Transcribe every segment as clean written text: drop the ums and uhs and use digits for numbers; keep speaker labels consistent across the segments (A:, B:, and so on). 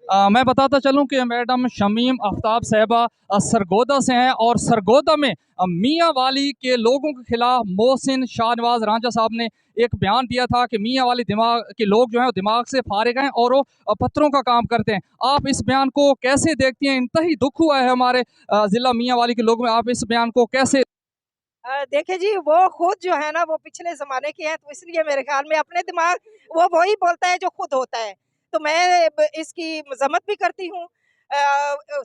A: मैं बताता चलूं कि मैडम शमीम आफ्ताब साहिबा सरगोदा से हैं और सरगोदा में मियाँ वाली के लोगों के खिलाफ मोहसिन शाहनवाज रांझा साहब ने एक बयान दिया था कि मियाँ वाली दिमाग के लोग जो हैं वो दिमाग से फारिग हैं और वो पत्थरों का काम करते हैं। आप इस बयान को कैसे देखती हैं? इंतही दुख हुआ है हमारे ज़िला मियाँ वाली के लोगों में। आप इस बयान को कैसे?
B: देखिए जी, वो खुद जो है ना वो पिछले ज़माने के हैं, तो इसलिए मेरे ख़्याल में अपने दिमाग वो वही बोलता है जो खुद होता है। तो मैं ब इसकी मज़म्मत भी करती हूँ।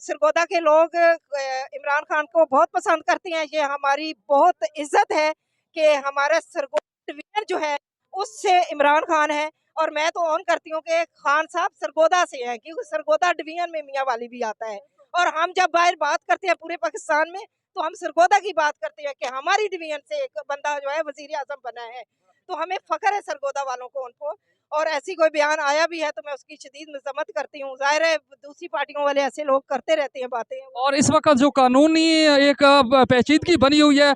B: सरगोदा के लोग इमरान खान को बहुत पसंद करते हैं। ये हमारी बहुत इज़्ज़त है कि हमारा सरगोदा डिवीज़न जो है उससे इमरान खान है, और मैं तो ऑन करती हूँ कि खान साहब सरगोदा से हैं, क्योंकि सरगोदा डिवीज़न में मियाँ वाली भी आता है। और हम जब बाहर बात करते हैं पूरे पाकिस्तान में, तो हम सरगोदा की बात करते हैं कि हमारी डिवीजन से एक बंदा जो है वजीर आजम बना है। तो हमें फख्र है सरगोदा वालों को, उनको। और ऐसी कोई बयान आया भी है तो मैं उसकी शदीद मजम्मत करती हूँ। जाहिर है दूसरी पार्टियों वाले ऐसे लोग करते रहते हैं बातें, वो
A: और इस वक्त जो कानूनी एक पेचीदगी बनी हुई है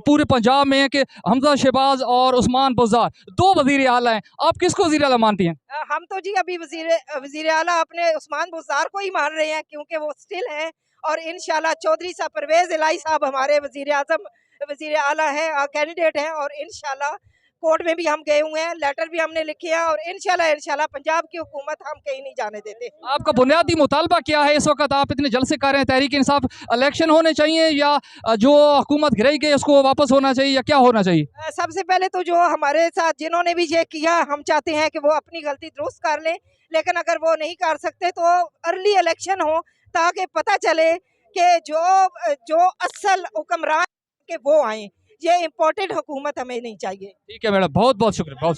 A: पूरे पंजाब में कि हमजा शहबाज और उस्मान बुज़दार दो वजीर आला हैं। आप किसको वजीर आला मानती हैं?
B: हम तो जी अभी वजीर आला अपने उस्मान बुज़दार को ही मान रहे हैं, क्योंकि वो स्टिल हैं। और इंशाल्लाह चौधरी साहब परवेज इलाही साहब हमारे वजीर आजम वजीर आला हैं, कैंडिडेट हैं। और इंशाल्लाह कोर्ट में भी हम गए हुए हैं, लेटर भी हमने लिखे हैं। और इंशाल्लाह इंशाल्लाह पंजाब की हुकूमत हम कहीं नहीं जाने देते।
A: आपका बुनियादी मुतालबा क्या है इस वक्त? आप इतने जलसे कर रहे हैं तहरीक इंसाफ, इलेक्शन होने चाहिए या जो हुकूमत गिराई गई उसको वापस होना चाहिए या क्या होना चाहिए?
B: सबसे पहले तो जो हमारे साथ जिन्होंने भी ये किया, हम चाहते हैं कि वो अपनी गलती दुरुस्त कर लें। लेकिन अगर वो नहीं कर सकते तो अर्ली इलेक्शन हो, ताकि पता चले कि जो असल हुक्मरान के वो आए। ये इम्पोर्टेड हुकूमत हमें नहीं चाहिए।
A: ठीक है मैडम, बहुत बहुत शुक्रिया, बहुत